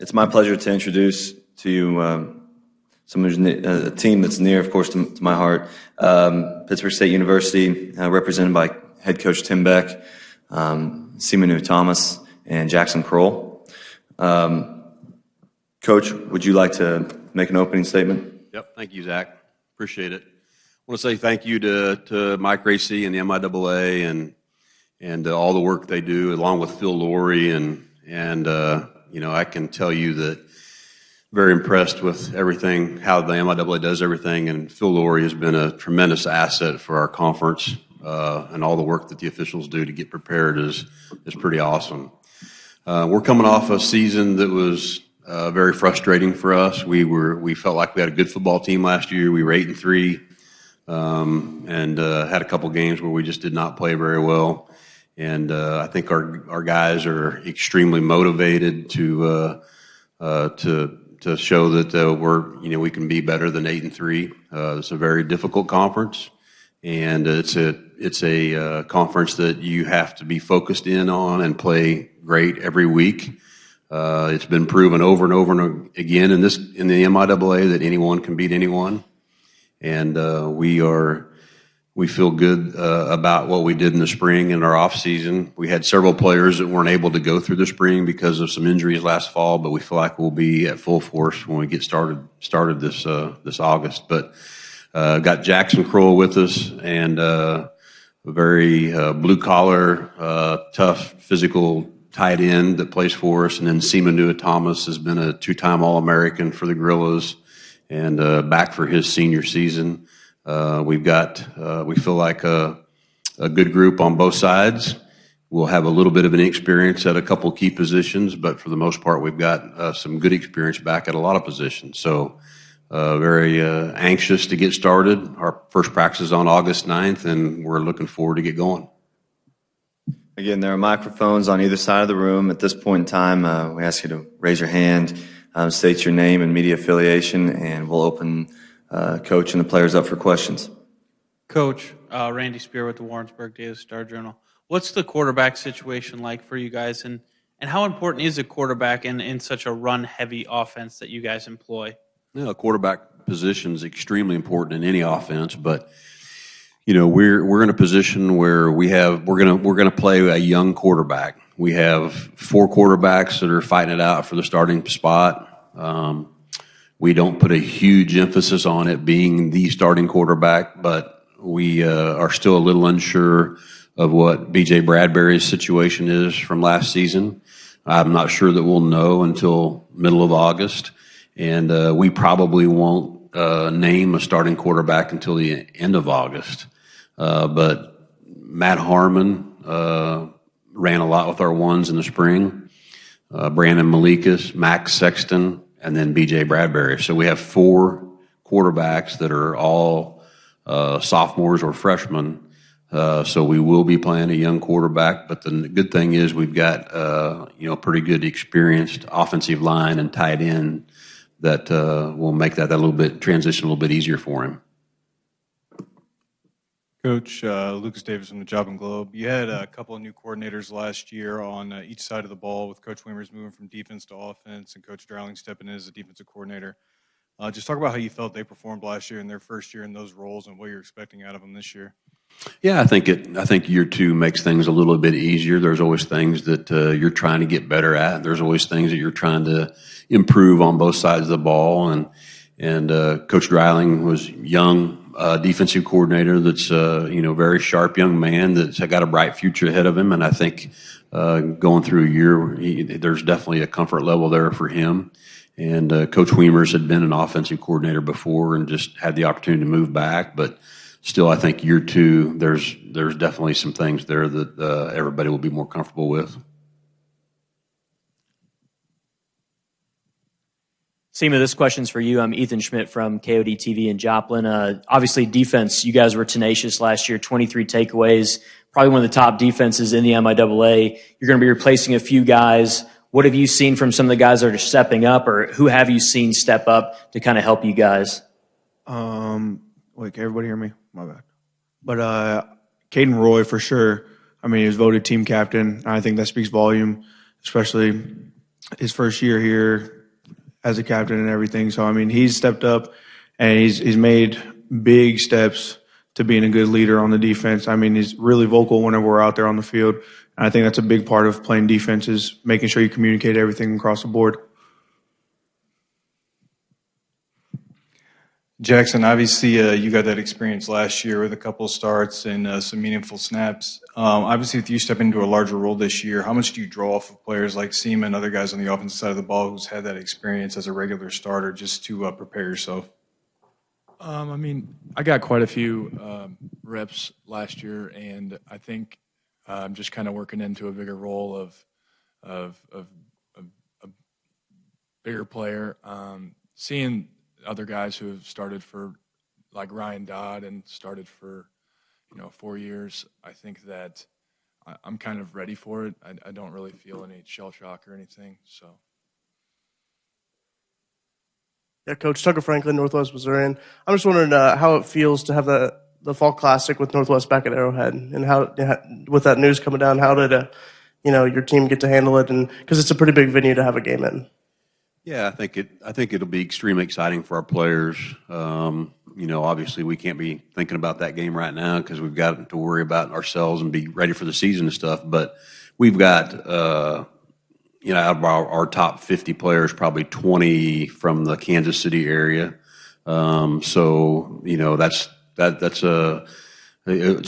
It's my pleasure to introduce to you a team that's near, of course, to my heart. Pittsburg State University, represented by head coach Tim Beck, Simanu Thomas, and Jackson Krull. Coach, would you like to make an opening statement? Yep, thank you, Zach. Appreciate it. I want to say thank you to Mike Racy and the MIAA and all the work they do, along with Phil Laurie, and I can tell you that very impressed with everything, how the MIAA does everything, and Phil Laurie has been a tremendous asset for our conference, and all the work that the officials do to get prepared is pretty awesome. We're coming off a season that was very frustrating for us. We felt like we had a good football team last year. We were 8-3, and had a couple games where we just did not play very well. And I think our guys are extremely motivated to show that we can be better than 8-3. It's a very difficult conference, and it's a conference that you have to be focused in on and play great every week. It's been proven over and over and again in the MIAA that anyone can beat anyone, and we feel good about what we did in the spring and our off season. We had several players that weren't able to go through the spring because of some injuries last fall, but we feel like we'll be at full force when we get started this August. But got Jackson Krull with us, and a very blue collar, tough, physical tight end that plays for us, and then Simanu Thomas has been a 2-time All-American for the Gorillas and back for his senior season. We feel like a good group on both sides. We'll have a little bit of an experience at a couple key positions, but for the most part, we've got some good experience back at a lot of positions. So very anxious to get started. Our first practice is on August 9th, and we're looking forward to get going. Again, there are microphones on either side of the room. At this point in time, we ask you to raise your hand, state your name and media affiliation, and we'll open Coach and the players up for questions. Coach, Randy Spear with the Warrensburg Daily Star-Journal. What's the quarterback situation like for you guys, and how important is a quarterback in such a run-heavy offense that you guys employ? A quarterback position is extremely important in any offense, but we're in a position where we're gonna play a young quarterback. We have 4 quarterbacks that are fighting it out for the starting spot. We don't put a huge emphasis on it being the starting quarterback, but we are still a little unsure of what B.J. Bradbury's situation is from last season. I'm not sure that we'll know until middle of August, and we probably won't name a starting quarterback until the end of August. But Matt Harmon ran a lot with our ones in the spring. Brandon Malikas, Max Sexton, and then B.J. Bradbury. So we have 4 quarterbacks that are all sophomores or freshmen. So we will be playing a young quarterback. But the good thing is we've got pretty good experienced offensive line and tight end that will make that transition a little bit easier for him. Coach, Lucas Davis from the Job and Globe. You had a couple of new coordinators last year on each side of the ball, with Coach Wiemers moving from defense to offense and Coach Dowling stepping in as a defensive coordinator. Just talk about how you felt they performed last year in their first year in those roles and what you're expecting out of them this year. Yeah, I think year 2 makes things a little bit easier. There's always things that you're trying to get better at. There's always things that you're trying to improve on both sides of the ball. And Coach Dowling was young. Defensive coordinator that's very sharp young man that's got a bright future ahead of him, and I think going through a year, there's definitely a comfort level there for him. And Coach Wiemers had been an offensive coordinator before and just had the opportunity to move back, but still, I think year 2, there's definitely some things there that everybody will be more comfortable with. Seema, this question's for you. I'm Ethan Schmidt from KOD TV in Joplin. Obviously, defense, you guys were tenacious last year, 23 takeaways, probably one of the top defenses in the MIAA. You're going to be replacing a few guys. What have you seen from some of the guys that are stepping up, or who have you seen step up to kind of help you guys? Wait, can everybody hear me? My bad. But Caden Roy, for sure. I mean, he was voted team captain. I think that speaks volume, especially his first year here as a captain and everything. So, I mean, he's stepped up and he's made big steps to being a good leader on the defense. I mean, he's really vocal whenever we're out there on the field. And I think that's a big part of playing defense is making sure you communicate everything across the board. Jackson, obviously you got that experience last year with a couple of starts and some meaningful snaps. Obviously, with you stepping into a larger role this year, how much do you draw off of players like Seaman and other guys on the offensive side of the ball who's had that experience as a regular starter just to prepare yourself? I mean, I got quite a few reps last year, and I think I'm just kind of working into a bigger role of a bigger player. Seeing other guys who have started for, like Ryan Dodd, and started for 4 years, I think that I'm kind of ready for it. I don't really feel any shell shock or anything. So. Yeah, Coach Tucker Franklin, Northwest Missourian. I'm just wondering how it feels to have the Fall Classic with Northwest back at Arrowhead, and how with that news coming down, how did your team get to handle it? And because it's a pretty big venue to have a game in. Yeah, I think it'll be extremely exciting for our players. Obviously we can't be thinking about that game right now because we've got to worry about ourselves and be ready for the season and stuff. But we've got, out of our top 50 players, probably 20 from the Kansas City area. It's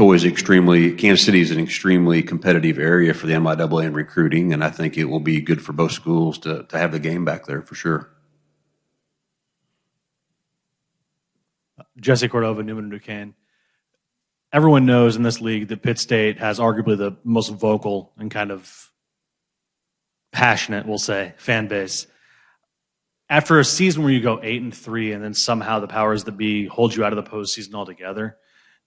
always Kansas City is an extremely competitive area for the MIAA in recruiting, and I think it will be good for both schools to have the game back there for sure. Jesse Cordova, Newman and Duquesne. Everyone knows in this league that Pitt State has arguably the most vocal and kind of passionate, we'll say, fan base. After a season where you go 8-3 and then somehow the powers that be hold you out of the postseason altogether,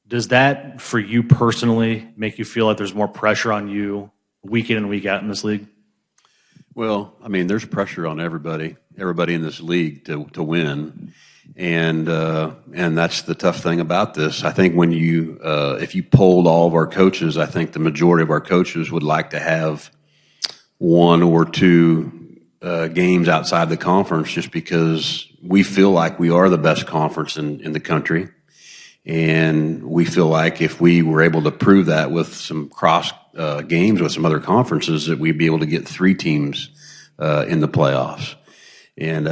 does that, for you personally, make you feel like there's more pressure on you week in and week out in this league? Well, I mean, there's pressure on everybody in this league to win, and that's the tough thing about this. I think when if you polled all of our coaches, I think the majority of our coaches would like to have one or two games outside the conference, just because we feel like we are the best conference in the country. And we feel like if we were able to prove that with some cross games with some other conferences, that we'd be able to get 3 teams in the playoffs. And,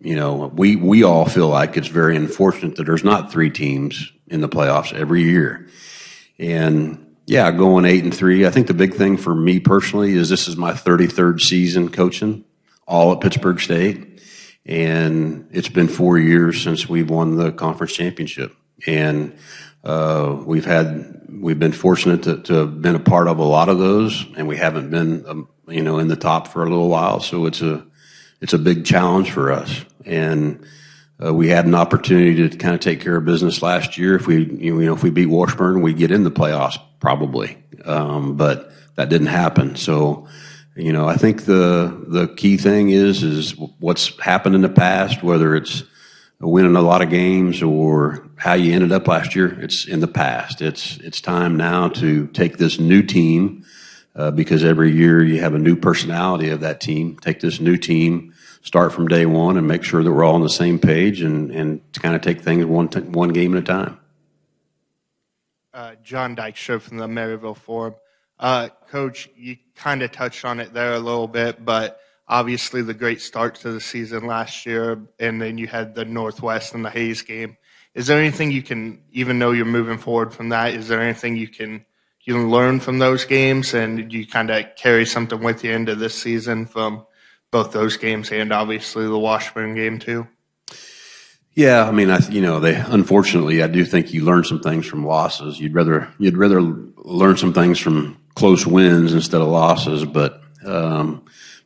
we all feel like it's very unfortunate that there's not 3 teams in the playoffs every year. And, yeah, going 8-3, I think the big thing for me personally is this is my 33rd season coaching, all at Pittsburg State. And it's been 4 years since we've won the conference championship. And we've been fortunate to have been a part of a lot of those, and we haven't been in the top for a little while. So it's a big challenge for us, and we had an opportunity to kind of take care of business last year. If we beat Washburn, we'd get in the playoffs probably, but that didn't happen. So I think the key thing is what's happened in the past, whether it's winning a lot of games or how you ended up last year. It's in the past. It's time now to take this new team, because every year you have a new personality of that team. Take this new team, start from day one, and make sure that we're all on the same page and kind of take things one game at a time. John Dykstra from the Maryville Forum. Coach, you kind of touched on it there a little bit, but obviously the great start to the season last year, and then you had the Northwest and the Hayes game. Is there anything you can, even though you're moving forward from that, is there anything you can learn from those games, and you kind of carry something with you into this season from both those games and obviously the Washburn game too? Yeah, I mean, unfortunately, I do think you learn some things from losses. You'd rather learn some things from close wins instead of losses, but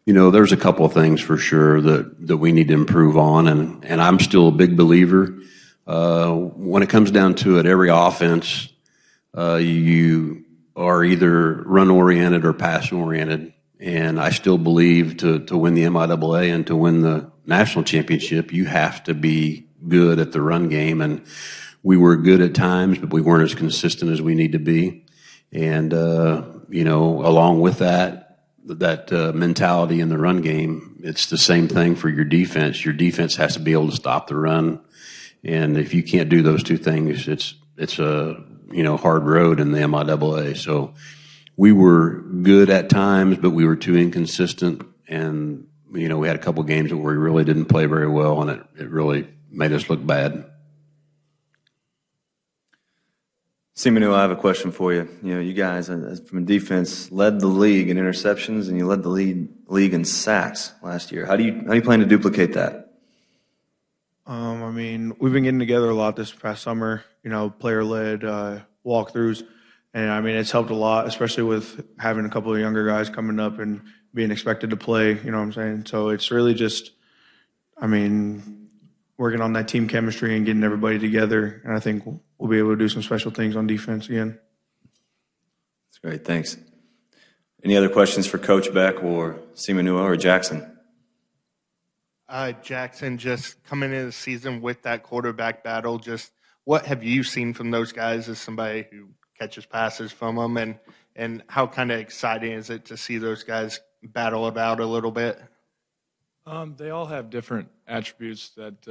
there's a couple of things for sure that we need to improve on, and I'm still a big believer. When it comes down to it, every offense, you are either run-oriented or pass-oriented, and I still believe to win the MIAA and to win the national championship, you have to be good at the run game, and we were good at times, but we weren't as consistent as we need to be. And, along with that, mentality in the run game. It's the same thing for your defense. Your defense has to be able to stop the run, and if you can't do those two things, it's a hard road in the MIAA. So we were good at times, but we were too inconsistent, and we had a couple games where we really didn't play very well, and it really made us look bad. Simanu, I have a question for you. You guys, from a defense, led the league in interceptions, and you led the league in sacks last year. How do you plan to duplicate that? I mean, we've been getting together a lot this past summer, player-led walkthroughs. And, I mean, it's helped a lot, especially with having a couple of younger guys coming up and being expected to play, you know what I'm saying? So it's really just, working on that team chemistry and getting everybody together. And I think we'll be able to do some special things on defense again. That's great. Thanks. Any other questions for Coach Beck or Simanu or Jackson? Jackson, just coming into the season with that quarterback battle, just what have you seen from those guys as somebody who catches passes from them, and how kind of exciting is it to see those guys battle it out a little bit? They all have different attributes that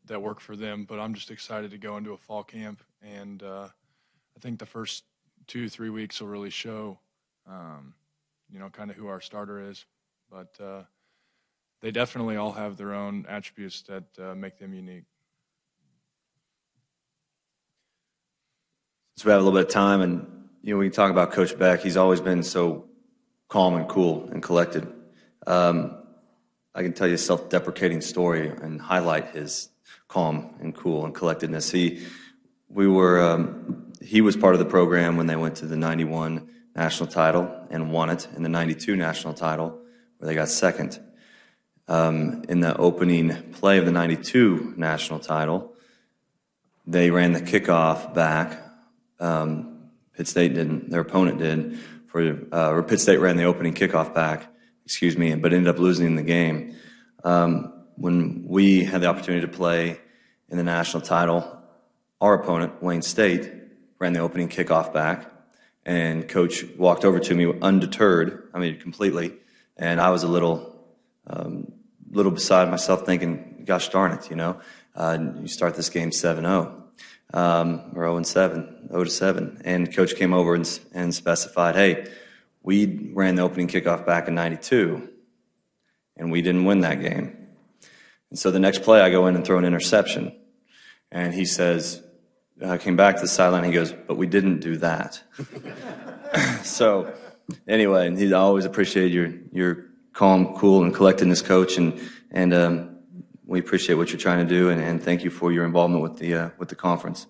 that work for them, but I'm just excited to go into a fall camp, and I think the first 2-3 weeks will really show kind of who our starter is, but they definitely all have their own attributes that make them unique. So we have a little bit of time, and we can talk about Coach Beck. He's always been so calm and cool and collected. I can tell you a self-deprecating story and highlight his calm and cool and collectedness. He was part of the program when they went to the 91 national title and won it, and the 92 national title where they got second. In the opening play of the 92 national title, they ran the kickoff back. Pitt State didn't. Their opponent did. Or Pitt State ran the opening kickoff back, but ended up losing the game. When we had the opportunity to play in the national title, our opponent, Wayne State, ran the opening kickoff back, and Coach walked over to me undeterred, completely, and I was a little beside myself thinking, gosh darn it, you start this game 7-0. Or 0-7, and Coach came over and specified, hey, we ran the opening kickoff back in 92, and we didn't win that game. And so the next play, I go in and throw an interception, and he says, I came back to the sideline, he goes, but we didn't do that. So anyway, and he always appreciated your calm, cool, and collectedness, Coach, and we appreciate what you're trying to do, and thank you for your involvement with the conference.